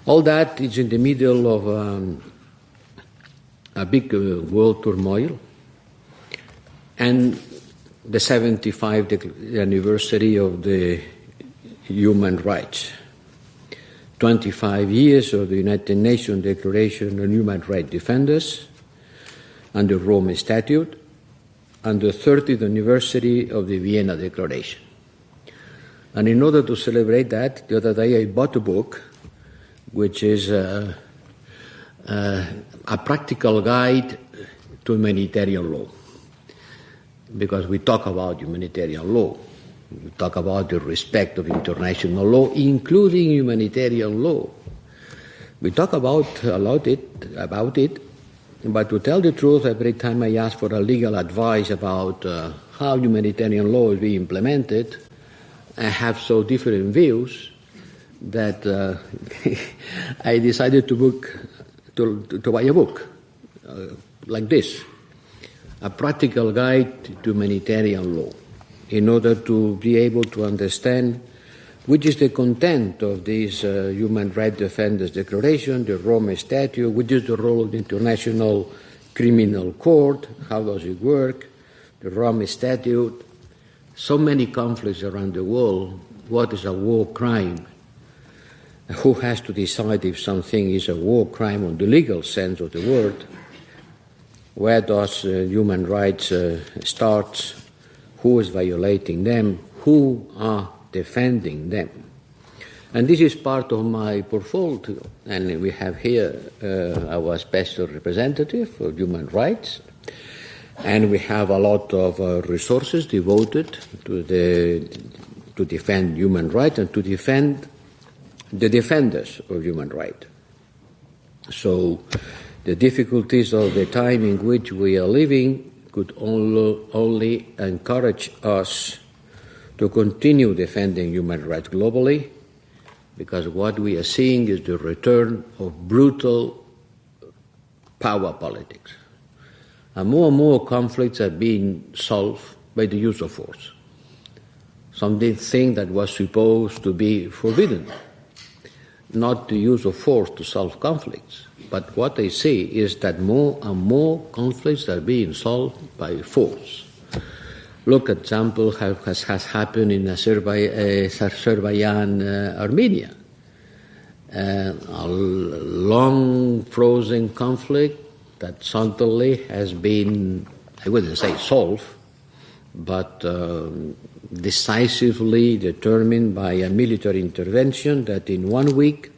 All that is in the middle of a big world turmoil and the 75th anniversary of the human rights. 25 years of the United Nations Declaration on Human Rights Defenders and the Rome Statute, and the 30th anniversary of the Vienna Declaration. And in order to celebrate that, the other day I bought a book which is a practical guide to humanitarian law. Because we talk about humanitarian law. We talk about the respect of international law, including humanitarian law. We talk about it, but to tell the truth, every time I ask for a legal advice about how humanitarian law is being implemented, I have so different views that I decided to buy a book like this, a practical guide to humanitarian law, in order to be able to understand which is the content of this Human Rights Defenders Declaration, the Rome Statute, which is the role of the International Criminal Court, how does it work, the Rome Statute, so many conflicts around the world, what is a war crime, who has to decide if something is a war crime in the legal sense of the word, where does human rights start, who is violating them, who are defending them. And this is part of my portfolio, and we have here our special representative for human rights, and we have a lot of resources devoted to defend human rights and to defend the defenders of human rights. So the difficulties of the time in which we are living could only encourage us to continue defending human rights globally, because what we are seeing is the return of brutal power politics. And more conflicts are being solved by the use of force, something that was supposed to be forbidden, not the use of force to solve conflicts. But what I see is that more and more conflicts are being solved by force. Look, for example, how has happened in Azerbaijan, Armenia. A long frozen conflict that suddenly has been, I wouldn't say solved, but decisively determined by a military intervention that in 1 week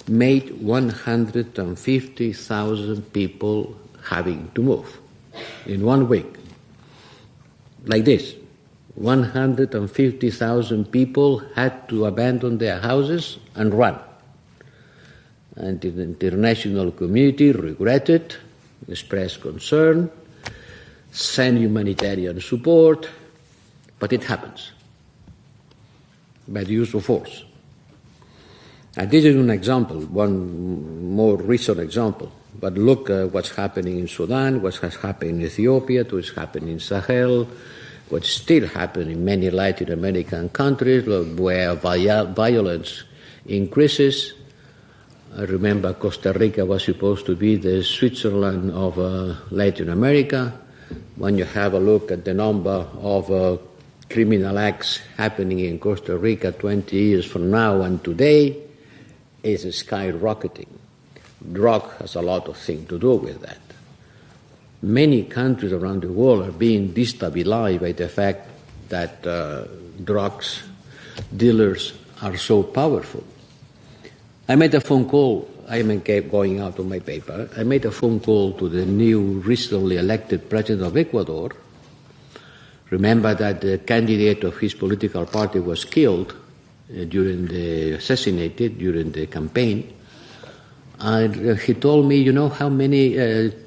made 150,000 people having to move. In 1 week. Like this, 150,000 people had to abandon their houses and run. And the international community regretted, expressed concern, sent humanitarian support, but it happens by the use of force. And this is an example, one more recent example. But look what's happening in Sudan, what has happened in Ethiopia, what's happening in Sahel, what's still happening in many Latin American countries where violence increases. I remember Costa Rica was supposed to be the Switzerland of Latin America. When you have a look at the number of criminal acts happening in Costa Rica 20 years from now and today, is skyrocketing. Drug has a lot of things to do with that. Many countries around the world are being destabilized by the fact that drugs dealers are so powerful. I made a phone call, I am going out of my paper, I made a phone call to the new recently elected president of Ecuador. Remember that the candidate of his political party was killed assassinated during the campaign. And he told me, you know how many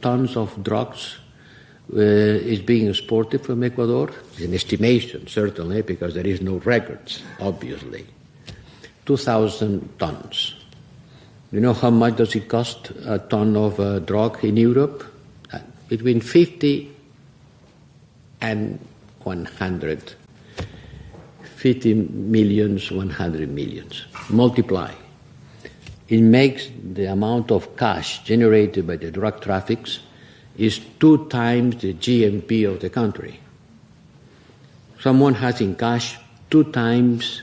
tons of drugs is being exported from Ecuador? It's an estimation, certainly, because there is no records, obviously. 2,000 tons. You know how much does it cost a ton of drug in Europe? Between 50 and 100. 50 millions, 100 millions. Multiply. it makes the amount of cash generated by the drug traffics is 2 times the GNP of the country. Someone has in cash twice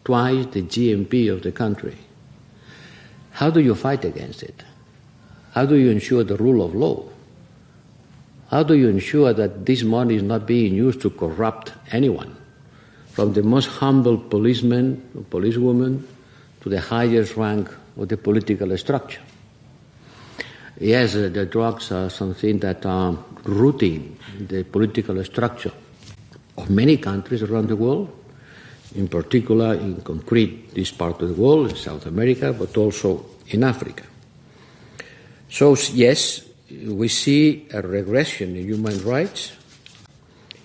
the GNP of the country. How do you fight against it? How do you ensure the rule of law? How do you ensure that this money is not being used to corrupt anyone, from the most humble policeman or policewoman to the highest rank of the political structure? Yes, the drugs are something that are rooting the political structure of many countries around the world, in particular in concrete this part of the world, in South America, but also in Africa. So yes, we see a regression in human rights,